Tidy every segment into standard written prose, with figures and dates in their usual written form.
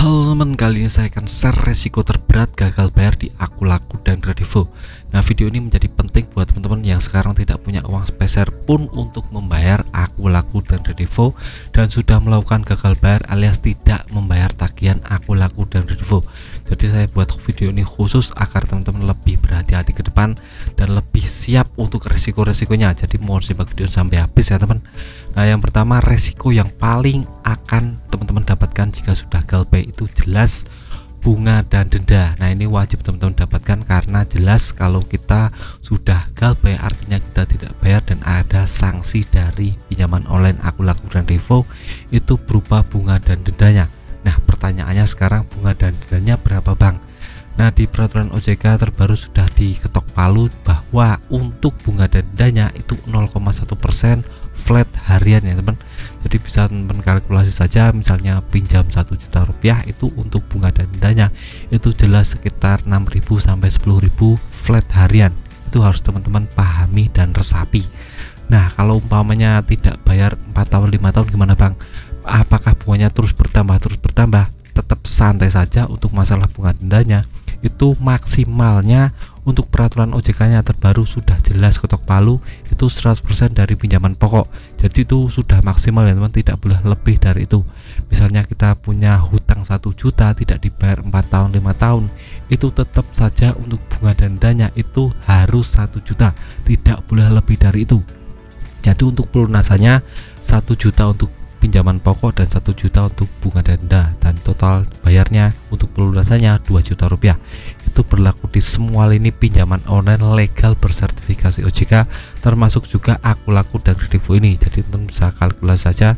Halo teman, kali ini saya akan share resiko terberat gagal bayar di Akulaku dan Kredivo. Nah, video ini menjadi penting buat teman-teman yang sekarang tidak punya uang sepeser pun untuk membayar Akulaku dan Kredivo dan sudah melakukan gagal bayar alias tidak membayar tagihan Akulaku dan Kredivo. Jadi saya buat video ini khusus agar teman-teman lebih berhati-hati ke depan dan lebih siap untuk resiko-resikonya. Jadi mohon simak video sampai habis ya teman. Nah, yang pertama, resiko yang paling akan teman-teman dapatkan jika sudah gagal bayar itu jelas bunga dan denda. Nah, ini wajib teman-teman dapatkan karena jelas kalau kita sudah gagal bayar artinya kita tidak bayar dan ada sanksi dari pinjaman online Akulaku dan Kredivo itu berupa bunga dan dendanya. Nah, pertanyaannya sekarang bunga dan dendanya berapa bang? Nah, di peraturan OJK terbaru sudah diketok palu bahwa untuk bunga dan dendanya itu 0,1% flat harian ya teman. Jadi bisa teman kalkulasi saja, misalnya pinjam 1 juta rupiah itu untuk bunga dan dendanya itu jelas sekitar 6.000 sampai 10.000 flat harian. Itu harus teman-teman pahami dan resapi. Nah, kalau umpamanya tidak bayar 4 tahun 5 tahun gimana bang? Apakah bunganya terus bertambah? Tetap santai saja. Untuk masalah bunga dendanya itu maksimalnya untuk peraturan OJK-nya terbaru sudah jelas ketok palu itu 100% dari pinjaman pokok. Jadi itu sudah maksimal ya teman, tidak boleh lebih dari itu. Misalnya kita punya hutang 1 juta tidak dibayar 4 tahun 5 tahun, itu tetap saja untuk bunga dan dendanya itu harus 1 juta, tidak boleh lebih dari itu. Jadi untuk pelunasannya 1 juta untuk pinjaman pokok dan 1 juta untuk bunga dan denda, dan total bayarnya untuk pelunasannya 2 juta rupiah. Itu berlaku di semua lini pinjaman online legal bersertifikasi OJK, termasuk juga Akulaku dan Kredivo ini. Jadi teman bisa kalkulasi saja,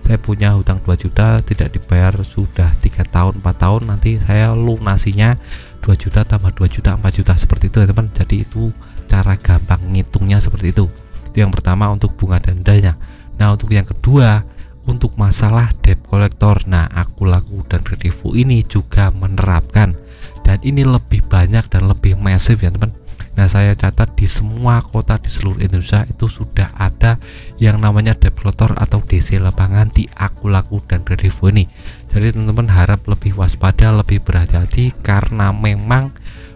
saya punya hutang 2 juta tidak dibayar sudah 3 tahun 4 tahun, nanti saya lunasinya 2 juta tambah 2 juta 4 juta seperti itu ya teman. Jadi itu cara gampang ngitungnya seperti itu. Itu yang pertama untuk bunga dan dendanya. Nah, untuk yang kedua, untuk masalah debt collector, nah Akulaku dan Kredivo ini juga menerapkan, dan ini lebih banyak dan lebih masif ya teman. Nah, saya catat di semua kota di seluruh Indonesia itu sudah ada yang namanya debt collector atau DC lapangan di Akulaku dan Kredivo ini. Jadi teman-teman harap lebih waspada, lebih berhati-hati karena memang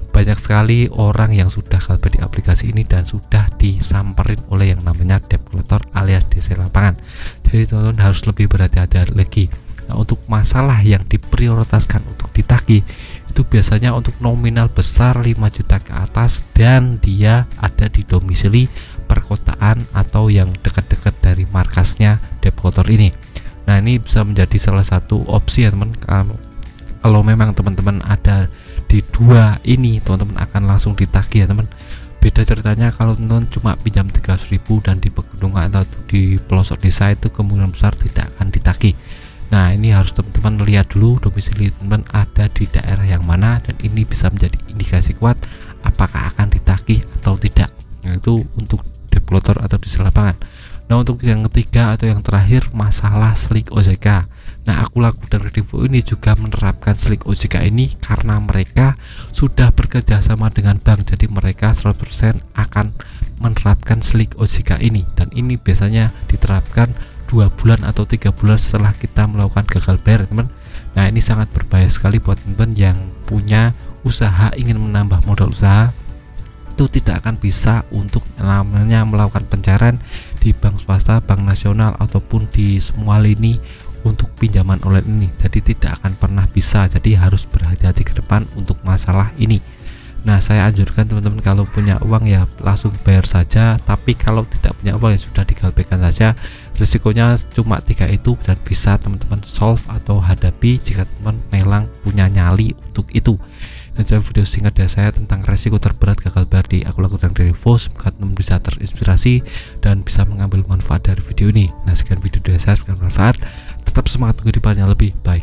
banyak sekali orang yang sudah gagal di aplikasi ini dan sudah disamperin oleh yang namanya debt collector alias DC lapangan. Jadi teman-teman harus lebih berhati-hati lagi. Nah, untuk masalah yang diprioritaskan untuk ditagih itu biasanya untuk nominal besar 5 juta ke atas dan dia ada di domisili perkotaan atau yang dekat-dekat dari markasnya debt collector ini. Nah, ini bisa menjadi salah satu opsi ya teman. Kalau memang teman-teman ada di dua ini, teman-teman akan langsung ditagih ya teman. Beda ceritanya kalau teman-teman cuma pinjam 300.000 dan di pegunungan atau di pelosok desa itu kemungkinan besar tidak akan ditagih. Nah, ini harus teman-teman lihat dulu domisili teman ada di daerah yang mana, dan ini bisa menjadi indikasi kuat apakah akan ditagih atau tidak. Nah, itu untuk debt collector atau di lapangan. Nah, untuk yang ketiga atau yang terakhir, masalah slik OJK. Nah, Akulaku dan Kredivo ini juga menerapkan slik OJK ini karena mereka sudah bekerja sama dengan bank. Jadi mereka 100% akan menerapkan slik OJK ini, dan ini biasanya diterapkan 2 bulan atau 3 bulan setelah kita melakukan gagal bayar teman. Nah, ini sangat berbahaya sekali buat teman yang punya usaha, ingin menambah modal usaha, itu tidak akan bisa untuk namanya melakukan pencairan di bank swasta, bank nasional ataupun di semua lini untuk pinjaman online ini. Jadi tidak akan pernah bisa. Jadi harus berhati-hati ke depan untuk masalah ini. Nah, saya anjurkan teman-teman kalau punya uang ya langsung bayar saja, tapi kalau tidak punya uang ya sudah digalbaikan saja. Risikonya cuma 3 itu dan bisa teman-teman solve atau hadapi jika teman memang punya nyali untuk itu. Dan video singkat dari saya tentang resiko terberat gagal bayar di Akulaku dan Kredivo. Semoga teman bisa terinspirasi dan bisa mengambil manfaat dari video ini. Nah, sekian video dari saya, semoga bermanfaat. Tetap semangat ke depannya lebih baik.